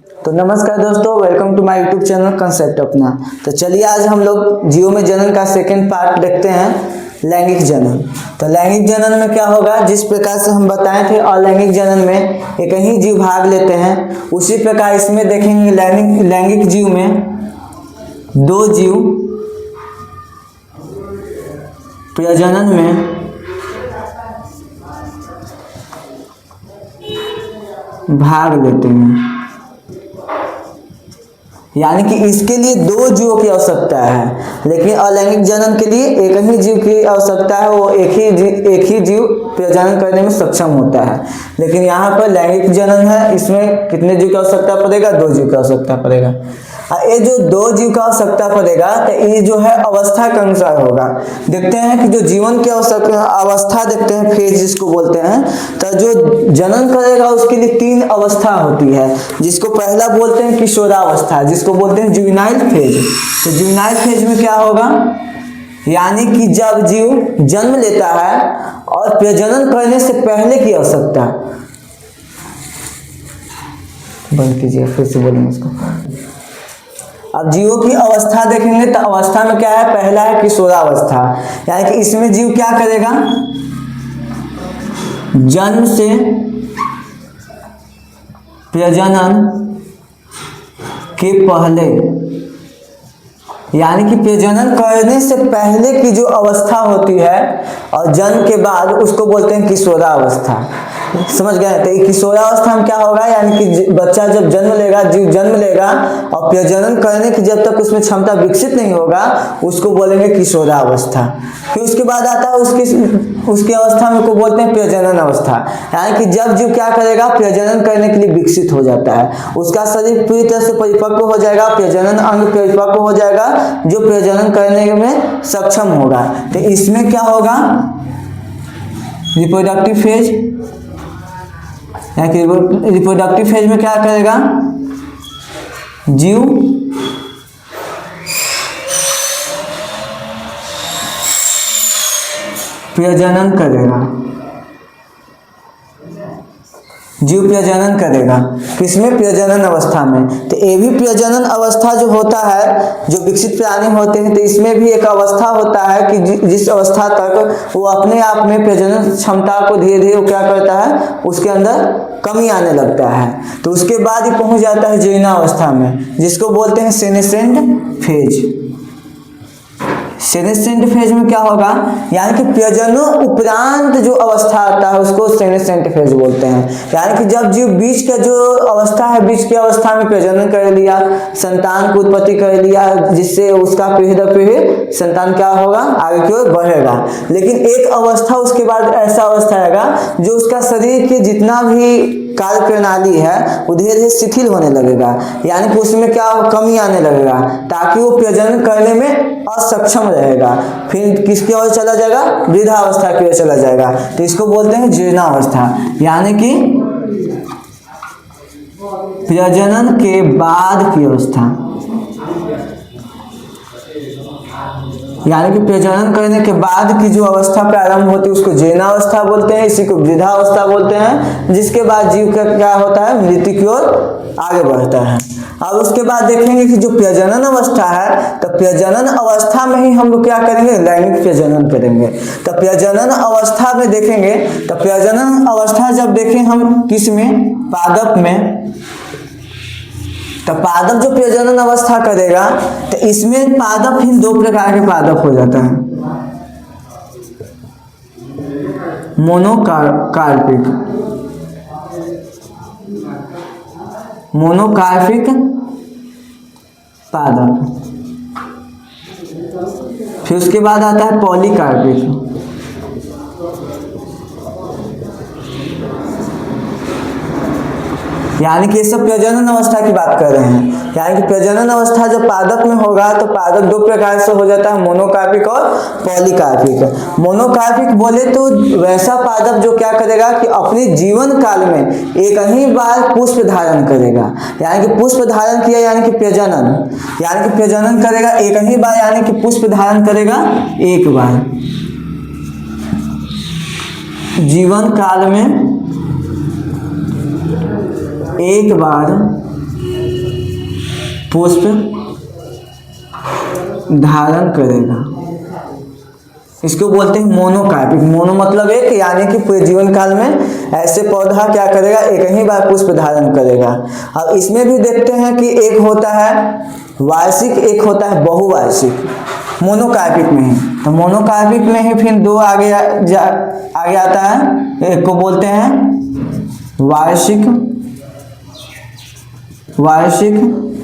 तो नमस्कार दोस्तों, welcome to my YouTube channel concept अपना। तो चलिए आज हम लोग जीव में जनन का सेकंड पार्ट देखते हैं, लैंगिक जनन। तो लैंगिक जनन में क्या होगा, जिस प्रकार से हम बताए थे अलैंगिक जनन में एक ही जीव भाग लेते हैं, उसी प्रकार इसमें देखेंगे लैंगिक जीव में दो जीव प्रजनन में भाग लेते हैं। यानी कि इसके लिए दो जीवों की आवश्यकता है, लेकिन अलैंगिक जनन के लिए एक ही जीव की आवश्यकता है। वो एक ही जीव प्रजनन करने में सक्षम होता है। लेकिन यहाँ पर लैंगिक जनन है, इसमें कितने जीव की आवश्यकता पड़ेगा? दो जीव की आवश्यकता पड़ेगा। ये जो दो जीव का आवश्यकता पड़ेगा, तो ये जो है अवस्था के अनुसार होगा। देखते हैं कि जो जीवन की अवस्था देखते हैं, फेज जिसको बोलते हैं। तो जो जनन करेगा उसके लिए तीन अवस्था होती है, जिसको पहला बोलते हैं किशोरावस्था, जिसको बोलते हैं जुवेनाइल फेज। तो जुवेनाइल फेज में क्या होगा, यानी कि जब जीव जन्म लेता है और प्रजनन करने से पहले की आवश्यकता। बंद कीजिए, फिर से बोलेंगे उसको। अब जीवों की अवस्था देखेंगे तो अवस्था में क्या है, पहला है किशोरावस्था। यानी कि इसमें जीव क्या करेगा, जन्म से प्रजनन के पहले, यानी कि प्रजनन करने से पहले की जो अवस्था होती है और जन्म के बाद, उसको बोलते हैं किशोरावस्था। समझ गए? तो ये किशोरावस्था में क्या होगा, यानी कि बच्चा जब जन्म लेगा, जीव जन्म लेगा और प्रजनन करने की जब तक उसमें क्षमता विकसित नहीं होगा, उसको बोलेंगे किशोरावस्था। फिर उसके बाद आता है उसकी अवस्था में को बोलते हैं प्रजनन अवस्था। यानी कि जब जीव क्या करेगा, प्रजनन करने के लिए विकसित हो जाता है, उसका शरीर पूरी तरह से परिपक्व हो जाएगा, प्रजनन अंग परिपक्व हो जाएगा, जो प्रजनन करने में सक्षम होगा। तो इसमें क्या होगा, रिप्रोडक्टिव फेज। रिप्रोडक्टिव फेज में क्या करेगा, जीव प्रजनन करेगा। जीव प्रजनन करेगा किसमें, प्रजनन अवस्था में। तो ये भी प्रजनन अवस्था जो होता है, जो विकसित प्राणी होते हैं, तो इसमें भी एक अवस्था होता है कि जिस अवस्था तक वो अपने आप में प्रजनन क्षमता को धीरे धीरे क्या करता है, उसके अंदर कमी आने लगता है। तो उसके बाद ही पहुंच जाता है जीर्णावस्था में, जिसको बोलते हैं सेनेसेंट फेज। सेनेसेंट फेज में क्या होगा, यानी कि प्रजनन उपरांत जो अवस्था आता है उसको सेनेसेंट फेज बोलते हैं। यानी कि जब जीव बीच का जो अवस्था है, बीच की अवस्था में प्रजनन कर लिया, संतान को उत्पत्ति कर लिया, जिससे उसका पीढ़ी दर पीढ़ी संतान क्या होगा, आगे की ओर बढ़ेगा। लेकिन एक अवस्था उसके बाद ऐसा अवस्था आएगा जो उसका शरीर के जितना भी कार्य प्रणाली है वो धीरे धीरे शिथिल होने लगेगा। यानी कि उसमें क्या कमी आने लगेगा, ताकि वो प्रजनन करने में असक्षम रहेगा। फिर किसकी ओर चला जाएगा, वृद्धावस्था की ओर चला जाएगा। तो इसको बोलते हैं जीर्णावस्था। यानी कि प्रजनन के बाद की अवस्था, यानी कि प्रजनन करने के बाद की जो अवस्था प्रारंभ होती है उसको जीर्णावस्था बोलते हैं, इसी को वृद्धावस्था बोलते हैं। जिसके बाद जीव का क्या होता है, मृत्यु की ओर आगे बढ़ता है। अब उसके बाद देखेंगे कि जो प्रजनन अवस्था है, तो प्रजनन अवस्था में ही हम लोग क्या करेंगे, लैंगिक प्रजनन करेंगे। तो प्रजनन अवस्था में देखेंगे, तो प्रजनन अवस्था जब देखें हम किस में, पादप में। तो पादप जो प्रजनन अवस्था करेगा, तो इसमें पादप ही दो प्रकार के पादप हो जाता है, मोनोकार्पिक पादप। फिर उसके बाद आता है पॉलीकार्पिक। यानी कि ये सब प्रजनन अवस्था की बात कर रहे हैं। यानी कि प्रजनन अवस्था जब पादप में होगा, तो पादप दो प्रकार से हो जाता है, मोनोकार्पिक और पॉलीकार्पिक। मोनोकार्पिक बोले तो वैसा पादप जो क्या करेगा कि अपने जीवन काल में एक ही बार पुष्प धारण करेगा। यानी कि पुष्प धारण किया, यानी कि प्रजनन, यानी कि प्रजनन करेगा एक ही बार, यानी कि पुष्प धारण करेगा एक बार जीवन काल में, एक बार पुष्प धारण करेगा। इसको बोलते हैं मोनोकार्पिक। मोनो मतलब एक, यानी कि पूरे जीवन काल में ऐसे पौधा क्या करेगा, एक ही बार पुष्प धारण करेगा। अब इसमें भी देखते हैं कि एक होता है वार्षिक, एक होता है बहुवार्षिक, मोनोकार्पिक में ही। तो मोनोकार्पिक में ही फिर दो आगे आता है। एक को बोलते हैं वार्षिक,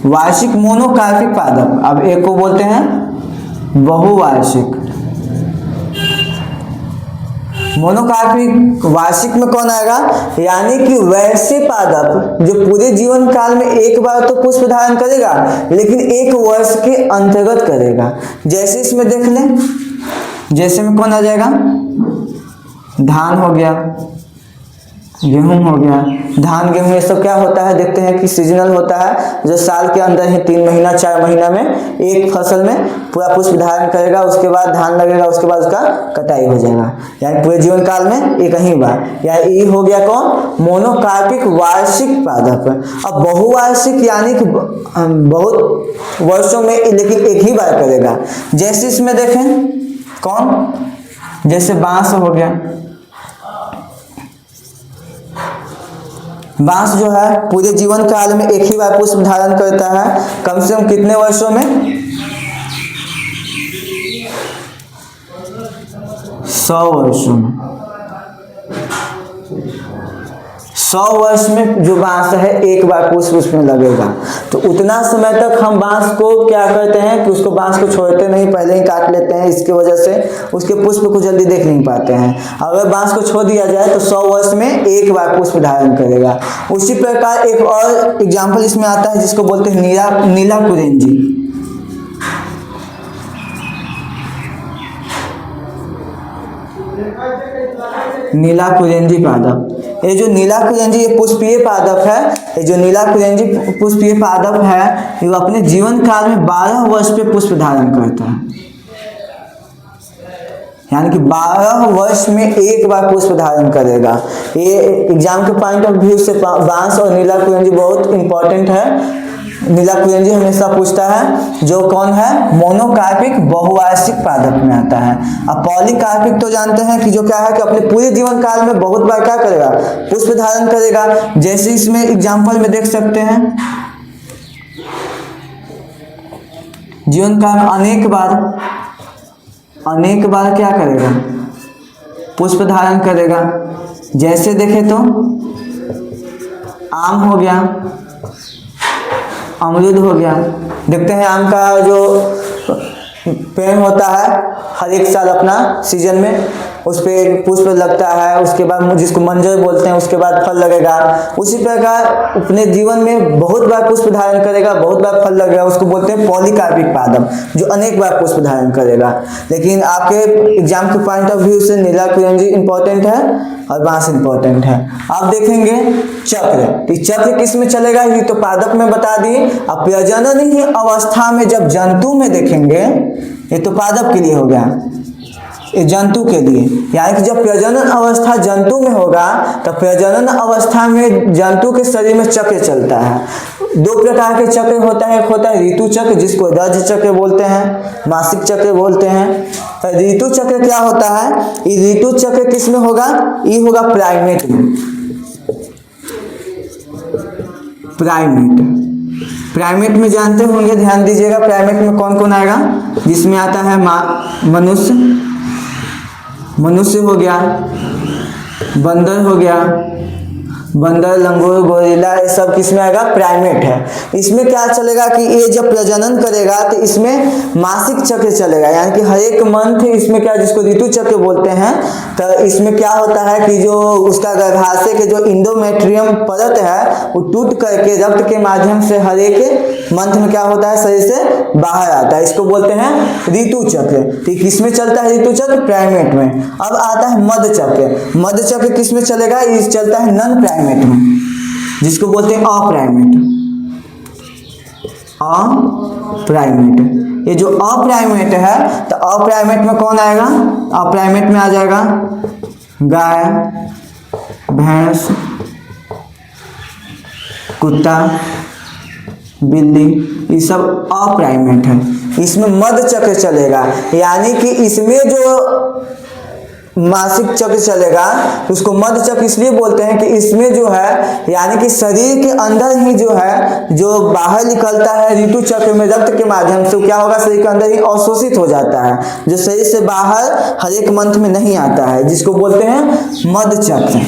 वार्षिक मोनोकार्पिक पादप। अब एक को बोलते हैं बहुवार्षिक। मोनोकार्पिक वार्षिक में कौन आएगा, यानी कि वैसे पादप जो पूरे जीवन काल में एक बार तो पुष्प धारण करेगा, लेकिन एक वर्ष के अंतर्गत करेगा। जैसे इसमें देख लें, जैसे में कौन आ जाएगा, धान हो गया, गेहूं हो गया। धान गेहूं ये सब क्या होता है, देखते हैं कि सीजनल होता है, जो साल के अंदर ही 3 महीना 4 महीना में एक फसल में पूरा पुष्प धारण करेगा, उसके बाद धान लगेगा, उसके बाद उसका कटाई हो जाएगा, यानी पूरे जीवन काल में एक ही बार। यानी ये हो गया कौन, मोनोकार्पिक वार्षिक पादप। अब बहुवार्षिक यानी कि बहुत वर्षों में लेकिन एक ही बार करेगा। जैसे इसमें देखें कौन, जैसे बांस हो गया। बांस जो है पूरे जीवन काल में एक ही बार पुष्प धारण करता है, कम से कम कितने वर्षों में, 100 वर्षों में। 100 वर्ष में जो बांस है एक बार पुष्प उसमें लगेगा। तो उतना समय तक हम बांस को क्या करते हैं कि उसको बांस को छोड़ते नहीं, पहले ही काट लेते हैं। इसकी वजह से उसके पुष्प को जल्दी देख नहीं पाते हैं। अगर बांस को छोड़ दिया जाए तो 100 वर्ष में एक बार पुष्प धारण करेगा। उसी प्रकार एक और एग्जाम्पल इसमें आता है जिसको बोलते हैं नीला कुरेंजी। नीला कुरेंजी पादप। ये जो नीला कुरेंजी ये पुष्पीय पादप है। ये जो नीला कुरेंजी पुष्पीय पादप है, ये अपने जीवन काल में 12 वर्ष पे पुष्प धारण करता है, यानी कि 12 वर्ष में एक बार पुष्प धारण करेगा। ये एग्जाम के पॉइंट ऑफ व्यू से बांस और नीला कुरेंजी बहुत इंपॉर्टेंट है। नीला कुरेंजी हमेशा पूछता है, जो कौन है, मोनोकार्पिक बहुवार्षिक पादप में आता है। अब पॉलीकार्पिक तो जानते हैं कि जो क्या है कि अपने पूरे जीवन काल में बहुत बार क्या करेगा, पुष्प धारण करेगा। जैसे इसमें एग्जाम्पल में देख सकते हैं, जीवन काल में अनेक बार क्या करेगा, पुष्प धारण करेगा। जैसे देखें तो आम हो गया, अमरूद हो गया। देखते हैं आम का जो पेड़ होता है हर एक साल अपना सीजन में उस पर पुष्प लगता है, उसके बाद जिसको मंजर बोलते हैं, उसके बाद फल लगेगा। उसी प्रकार अपने जीवन में बहुत बार पुष्प धारण करेगा, बहुत बार फल लगेगा, उसको बोलते हैं पॉलीकार्पिक पादप, जो अनेक बार पुष्प धारण करेगा। लेकिन आपके एग्जाम के पॉइंट ऑफ व्यू से नीला कुरेंजी इंपॉर्टेंट है और बांस इंपॉर्टेंट है। आप देखेंगे चक्र, तो चक्र किस में चलेगा, ये तो पादप में बता दिए। अब प्रजनन ही अवस्था में जब जंतु में देखेंगे, ये तो पादप के लिए हो गया, ये जंतु के लिए, यानी कि जब प्रजनन अवस्था जंतु में होगा तो प्रजनन अवस्था में जंतु के शरीर में चक्र चलता है। 2 प्रकार के चक्र होता है, एक होता है ऋतु चक्र जिसको रज चक्र बोलते हैं, मासिक चक्र बोलते हैं। तो ऋतु चक्र क्या होता है, ये ऋतु चक्र किस में होगा, ये होगा प्राइमेट में। प्राइमेट में जानते होंगे, ध्यान दीजिएगा, प्राइमेट में कौन कौन आएगा, जिसमें आता है मनुष्य हो गया, बंदर हो गया, बंदर, लंगूर, गोरिल्ला, ये सब किस में आएगा, प्राइमेट है। इसमें क्या चलेगा कि ये जब प्रजनन करेगा तो इसमें मासिक चक्र चलेगा, यानी कि हर एक मंथ इसमें क्या, जिसको ऋतु चक्र बोलते हैं। तो इसमें क्या होता है कि जो उसका गर्भाशय के जो इंडोमेट्रियम परत है वो टूट करके रक्त के माध्यम से हर एक मंथ में क्या होता है, शरीर से बाहर आता है। इसको बोलते हैं ऋतु चक्र। तो किस में चलता है ऋतु चक्र, प्राइमेट में। अब आता है मध्य चक्र। मध्य चक्र किस में चलेगा, ये चलता है नॉन प्राइमेट में, जिसको बोलते हैं अप्राइमेट। ये जो अप्राइमेट है, तो अप्राइमेट में कौन आएगा, अप्राइमेट में आ जाएगा गाय, भैंस, कुत्ता, बिल्ली, ये सब अप्राइमेट है। इसमें मध्य चक्र चलेगा, यानी कि इसमें जो मासिक चक्र चलेगा उसको मध्य चक्र इसलिए बोलते हैं कि इसमें जो है यानी कि शरीर के अंदर ही जो है जो बाहर निकलता है ऋतु चक्र में रक्त के माध्यम से, क्या होगा, शरीर के अंदर ही अवशोषित हो जाता है, जो शरीर से बाहर हर एक मंथ में नहीं आता है, जिसको बोलते हैं मध्य चक्र।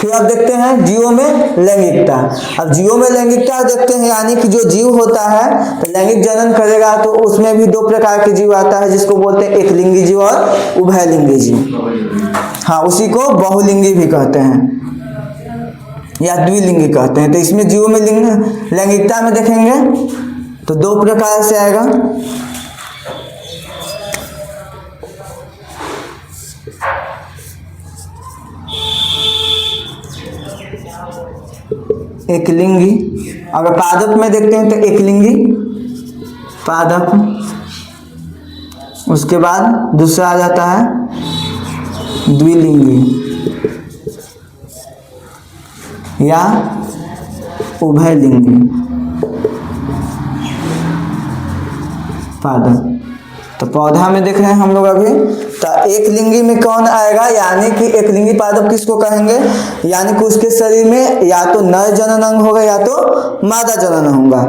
फिर अब देखते हैं जीवों में लैंगिकता। अब जीवों में लैंगिकता देखते हैं, यानी कि जो जीव होता है तो लैंगिक जनन करेगा तो उसमें भी दो प्रकार के जीव आता है, जिसको बोलते हैं एकलिंगी जीव और उभयलिंगी जीव। हाँ, उसी को बहुलिंगी भी कहते हैं या द्विलिंगी कहते हैं। तो इसमें जीवों में लैंगिकता में देखेंगे तो दो प्रकार से आएगा। एकलिंगी, अगर पादप में देखते हैं तो एकलिंगी पादप, उसके बाद दूसरा आ जाता है द्विलिंगी या उभयलिंगी पादप। तो पौधा में देख रहे हैं हम लोग अभी, तो एक लिंगी में कौन आएगा, यानी कि एक लिंगी पादप किसको कहेंगे, यानी कि उसके शरीर में या तो नर जनन अंग होगा या तो मादा जनन होगा,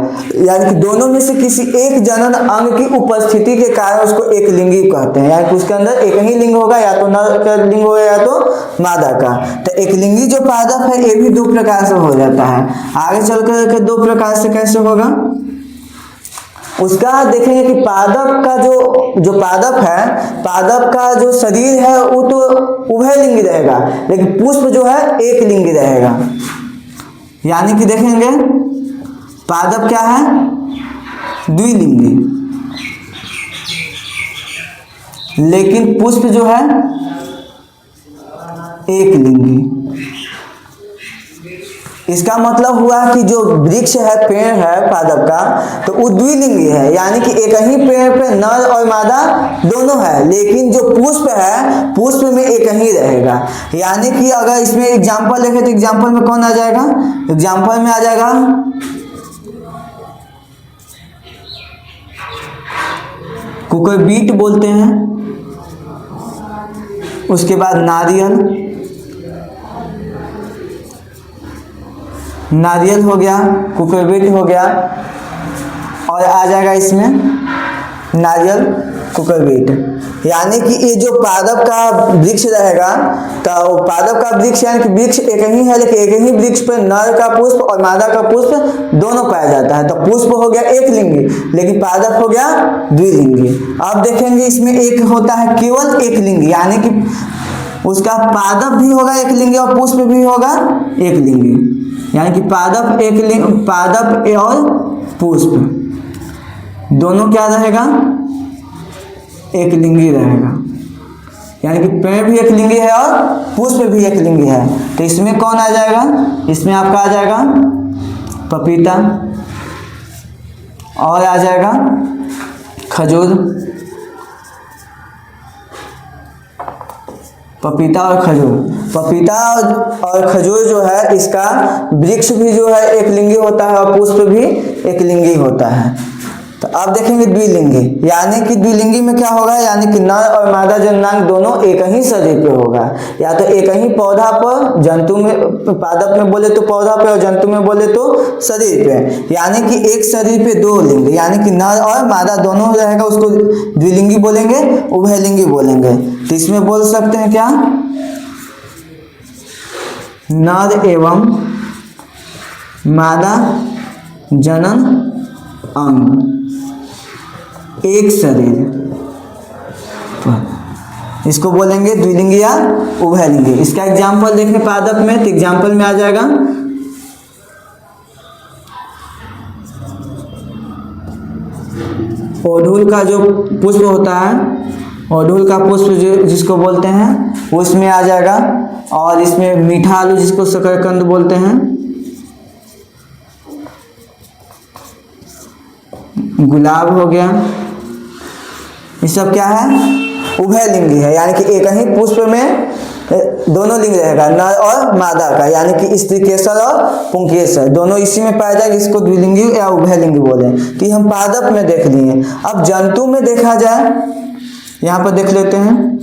यानी कि दोनों में से किसी एक जनन अंग की उपस्थिति के कारण उसको एक लिंगी कहते हैं, यानी कि उसके अंदर एक ही लिंग होगा, या तो नर का लिंग होगा या तो मादा का। तो एक लिंगी जो पादप है ये भी दो प्रकार से हो जाता है। आगे चलकर दो प्रकार से कैसे होगा उसका देखेंगे कि पादप का जो पादप है, पादप का जो शरीर है वो तो उभयलिंगी रहेगा, लेकिन पुष्प जो है एक लिंगी रहेगा। यानी कि देखेंगे पादप क्या है, द्विलिंगी, लेकिन पुष्प जो है एक लिंगी। इसका मतलब हुआ कि जो वृक्ष है, पेड़ है पादप का, तो वो द्विलिंगी है, यानी कि एक ही पेड़ पे नर और मादा दोनों है, लेकिन जो पुष्प है पुष्प में एक ही रहेगा। यानी कि अगर इसमें एग्जाम्पल देखें तो एग्जाम्पल में कौन आ जाएगा, एग्जाम्पल में आ जाएगा कुकुरबीट बोलते हैं, उसके बाद नारियल हो गया, कुकुरबीट हो गया, और आ जाएगा इसमें नारियल कुकुरबीट। यानी कि ये जो पादप का वृक्ष रहेगा, तो पादप का वृक्ष यानी कि वृक्ष एक ही है, लेकिन एक ही वृक्ष पर नर का पुष्प और मादा का पुष्प दोनों पाया जाता है। तो पुष्प हो गया एक लिंगी, लेकिन पादप हो गया द्विलिंगी। अब देखेंगे इसमें एक होता है केवल एक लिंगी, यानी कि उसका पादप भी होगा एक लिंगी और पुष्प भी होगा एक लिंगी, यानी कि पादप एक लिंग, पादप और पुष्प दोनों क्या रहेगा, एक लिंगी रहेगा। यानी कि पेड़ भी एक लिंगी है और पुष्प भी एक लिंगी है। तो इसमें कौन आ जाएगा, इसमें आपका आ जाएगा पपीता, और आ जाएगा खजूर, पपीता और खजूर। पपीता और खजूर जो है इसका वृक्ष भी जो है एक लिंगी होता है और पुष्प भी एक लिंगी होता है। तो अब देखेंगे द्विलिंगी, यानी कि द्विलिंगी में क्या होगा, यानी कि नर और मादा जननांग दोनों एक ही शरीर पे होगा, या तो एक ही पौधा पर, जंतु में पादप में बोले तो पौधा पे और जंतु में बोले तो शरीर पे, यानी कि एक शरीर पे दो लिंग, यानी कि नर और मादा दोनों रहेगा, उसको द्विलिंगी बोलेंगे, उभयलिंगी बोलेंगे। तो इसमें बोल सकते हैं क्या, नर एवं मादा जनन अंग एक शरीर, इसको बोलेंगे द्विलिंगी या उभयलिंगी। इसका एग्जाम्पल देखें पादप में, तो एग्जाम्पल में आ जाएगा ओढ़ूल का जो पुष्प होता है, ओढ़ूल का पुष्प जिसको बोलते हैं उसमें आ जाएगा, और इसमें मीठा आलू जिसको शकरकंद बोलते हैं, गुलाब हो गया, ये सब क्या है, उभयलिंगी है, यानी कि एक ही पुष्प में दोनों लिंग रहेगा, नर और मादा का, यानी कि स्त्रीकेसर और पुंकेसर दोनों इसी में पाया जाएगा। इसको द्विलिंगी या उभयलिंगी बोले। तो हम पादप में देख लिए। अब जंतु में देखा जाए, यहाँ पर देख लेते हैं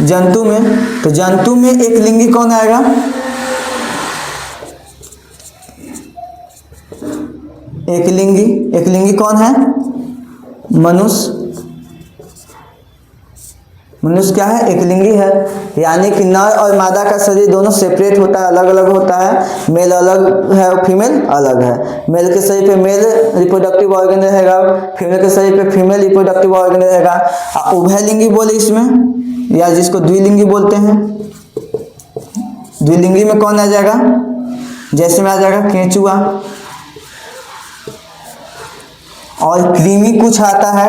जंतु में। तो जंतु में एक लिंगी कौन आएगा? एक लिंगी कौन है? मनुष्य। मनुष्य क्या है? एक लिंगी है, यानी कि नर और मादा का शरीर दोनों सेपरेट होता है, अलग अलग होता है। मेल अलग है और फीमेल अलग है। मेल के शरीर पे मेल रिप्रोडक्टिव ऑर्गन रहेगा, फीमेल के शरीर पे फीमेल रिप्रोडक्टिव ऑर्गन रहेगा। उभयलिंगी बोले इसमें, या जिसको द्विलिंगी बोलते हैं। द्विलिंगी में कौन आ जाएगा? जैसे में आ जाएगा केंचुआ। और कृमि कुछ आता है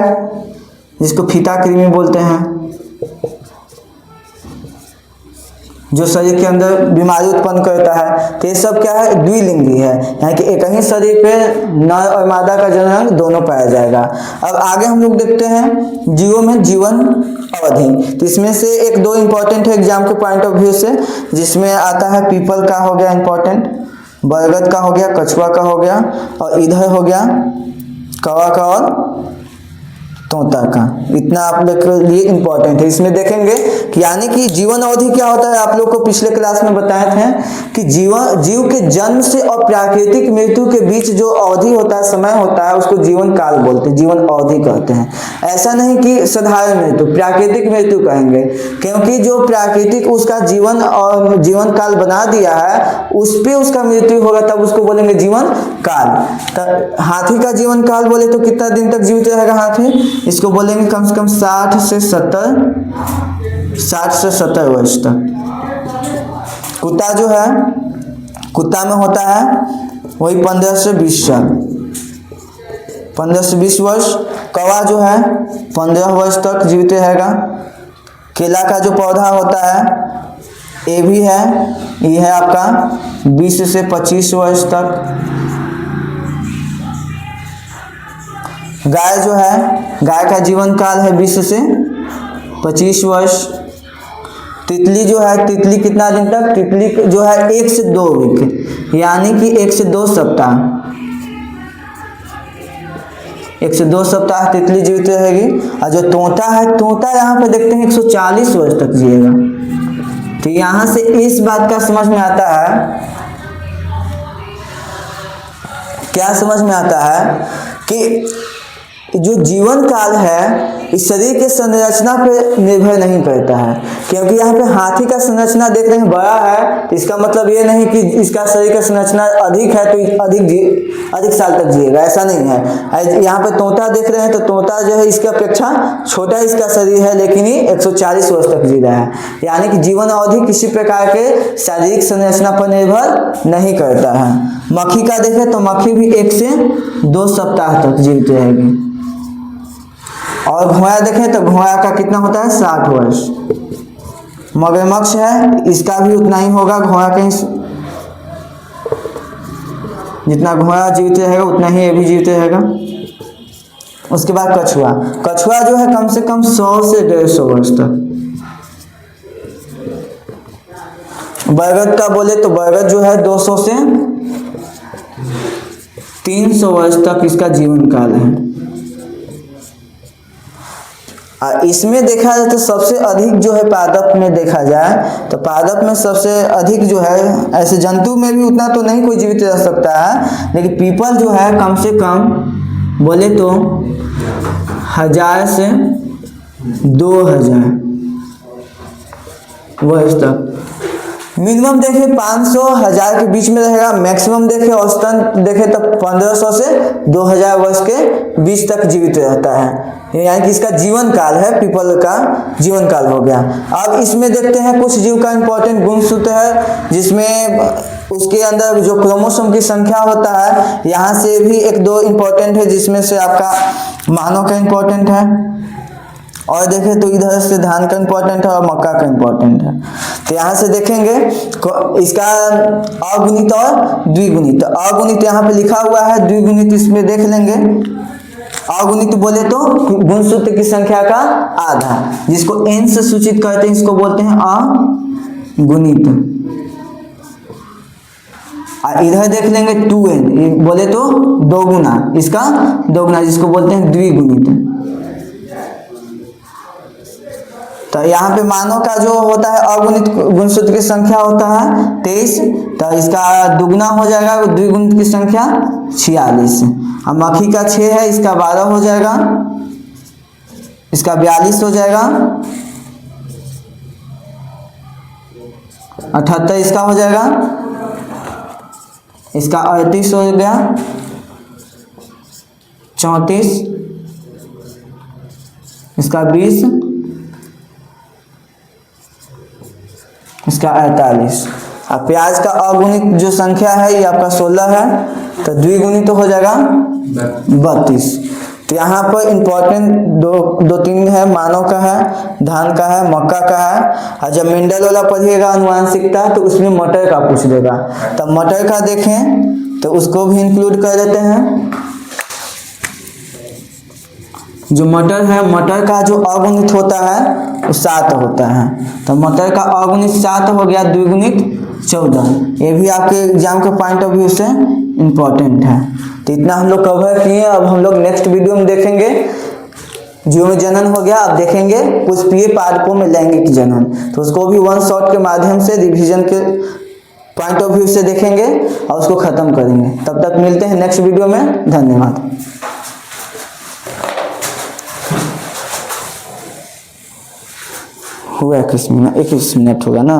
जिसको फीता कृमि बोलते हैं, जो शरीर के अंदर बीमारी उत्पन्न करता है। तो ये सब क्या है? द्विलिंगी है, यानी कि एक ही शरीर पे नर और मादा का जनन दोनों पाया जाएगा। अब आगे हम लोग देखते हैं जीवों में जीवन अवधि। तो इसमें से एक दो इंपॉर्टेंट है एग्जाम के पॉइंट ऑफ व्यू से, जिसमें आता है पीपल का हो गया इंपॉर्टेंट, बरगद का हो गया, कछुआ का हो गया, और इधर हो गया कौवा का और तोता का। इतना आप लोग के लिए इंपॉर्टेंट है। इसमें देखेंगे कि यानी कि जीवन अवधि क्या होता है, आप लोग को पिछले क्लास में बताए थे कि जीव के जन्म से और प्राकृतिक मृत्यु के बीच जो अवधि होता है, समय होता है, उसको जीवन काल बोलते हैं, जीवन अवधि कहते हैं। ऐसा नहीं कि साधारण मृत्यु, प्राकृतिक मृत्यु कहेंगे, क्योंकि जो प्राकृतिक उसका जीवन और जीवन काल बना दिया है, उस पे उसका मृत्यु होगा, तब उसको बोलेंगे जीवन काल। हाथी का जीवन काल बोले तो कितना दिन तक जीवित रहेगा हाथी? इसको बोलेंगे कम से कम 60 से 70 वर्ष तक। कुत्ता जो है, कुत्ता में होता है वही 15 से 20 साल, 15 से 20 वर्ष। कौवा जो है 15 वर्ष तक जीवित रहेगा। केला का जो पौधा होता है ये भी है, ये है आपका 20 से 25 वर्ष तक। गाय जो है, गाय का जीवन काल है 20 से 25 वर्ष। तितली जो है, तितली कितना दिन तक? तितली जो है 1 से 2 वीक, यानी कि 1 से 2 सप्ताह, 1 से 2 सप्ताह तितली जीवित रहेगी। और जो तोता है, तोता यहाँ पे देखते हैं 140 वर्ष तक जिएगा। तो यहाँ से इस बात का समझ में आता है, क्या समझ में आता है कि जो जीवन काल है इस शरीर के संरचना पे निर्भर नहीं करता है। क्योंकि यहाँ पे हाथी का संरचना देख रहे हैं बड़ा है, तो इसका मतलब ये नहीं कि इसका शरीर का संरचना अधिक है तो अधिक साल तक जिएगा, ऐसा नहीं है। यहाँ पे तोता देख रहे हैं तो तोता जो है इसके अपेक्षा छोटा इसका शरीर है, लेकिन ये 140 वर्ष तक जी रहा है। यानी कि जीवन अवधि किसी प्रकार के शारीरिक संरचना पर निर्भर नहीं करता है। मक्खी का देखें तो मक्खी भी 1 से 2 सप्ताह तक जीवित रहेगी। और घोड़ा देखें तो घोड़ा का कितना होता है? 60 वर्ष। मगरमच्छ है, इसका भी उतना ही होगा, घोड़ा के जितना घोड़ा जीवित रहेगा उतना ही ये भी जीवित रहेगा। उसके बाद कछुआ, कछुआ जो है कम से कम 100 से 150 वर्ष तक। बरगद का बोले तो बरगद जो है 200 से 300 वर्ष तक इसका जीवन काल है। इसमें देखा जाए तो सबसे अधिक जो है पादप में देखा जाए तो पादप में सबसे अधिक जो है, ऐसे जंतु में भी उतना तो नहीं कोई जीवित रह सकता है, लेकिन पीपल जो है कम से कम बोले तो 1000 से 2000 वर्ष तक। मिनिमम देखे 500 1000 के बीच में रहेगा, मैक्सिमम देखे औसतन देखे तो 1500 से 2000 वर्ष के बीच तक जीवित रहता है। यानी कि इसका जीवन काल है, पीपल का जीवन काल हो गया। अब इसमें देखते हैं कुछ जीव का इंपॉर्टेंट गुणसूत्र है, जिसमें उसके अंदर जो क्रोमोसोम की संख्या होता है, यहाँ से भी 1-2 इंपॉर्टेंट है, जिसमें से आपका मानव का इंपॉर्टेंट है, और देखें तो इधर से धान का इंपॉर्टेंट है और मक्का का इंपॉर्टेंट है। तो यहाँ से देखेंगे इसका अगुणित और द्विगुणित। अगुणित यहाँ पे लिखा हुआ है, द्विगुणित इसमें देख लेंगे। अगुणित बोले तो गुणसूत्र की संख्या का आधा, जिसको n से सूचित करते हैं, इसको बोलते हैं गुणित, और इधर देख लेंगे 2n, बोले तो दोगुना, इसका दोगुना जिसको बोलते हैं द्विगुणित। तो यहाँ पे मानों का जो होता है अगुणित गुणसूत्र की संख्या होता है 23, तो इसका दुगुना हो जाएगा द्विगुणित की संख्या 46। अब मक्खी का 6 है, इसका 12 हो जाएगा, इसका 42 हो जाएगा, 78 इसका हो जाएगा, इसका 38 हो गया, 34, इसका 20, इसका 48। अब प्याज का अगुणित जो संख्या है ये आपका 16 है, तो द्विगुणित तो हो जाएगा 32। तो यहाँ पर इम्पोर्टेंट दो तीन है, मानव का है, धान का है, मक्का का है, और जब मेंडल वाला पढ़िएगा अनुवांशिकता तो उसमें मटर का पूछ देगा। तब मटर का देखें तो उसको भी इंक्लूड कर देते हैं। जो मटर है, मटर का जो अगुणित होता है वो 7 होता है, तो मटर का अगुणित 7 हो गया, द्विगुणित 14। ये भी आपके एग्जाम के पॉइंट ऑफ व्यू से इम्पोर्टेंट है। तो इतना हम लोग कवर किए। अब हम लोग नेक्स्ट वीडियो में देखेंगे जीव में जनन हो गया, अब देखेंगे पुष्पीय पादपों में लैंगिक जनन, तो उसको भी वन शॉट के माध्यम से रिवीजन के पॉइंट ऑफ व्यू से देखेंगे और उसको खत्म करेंगे। तब तक मिलते हैं नेक्स्ट वीडियो में। धन्यवाद। हुआ 21 मिनट, 21 मिनट होगा ना।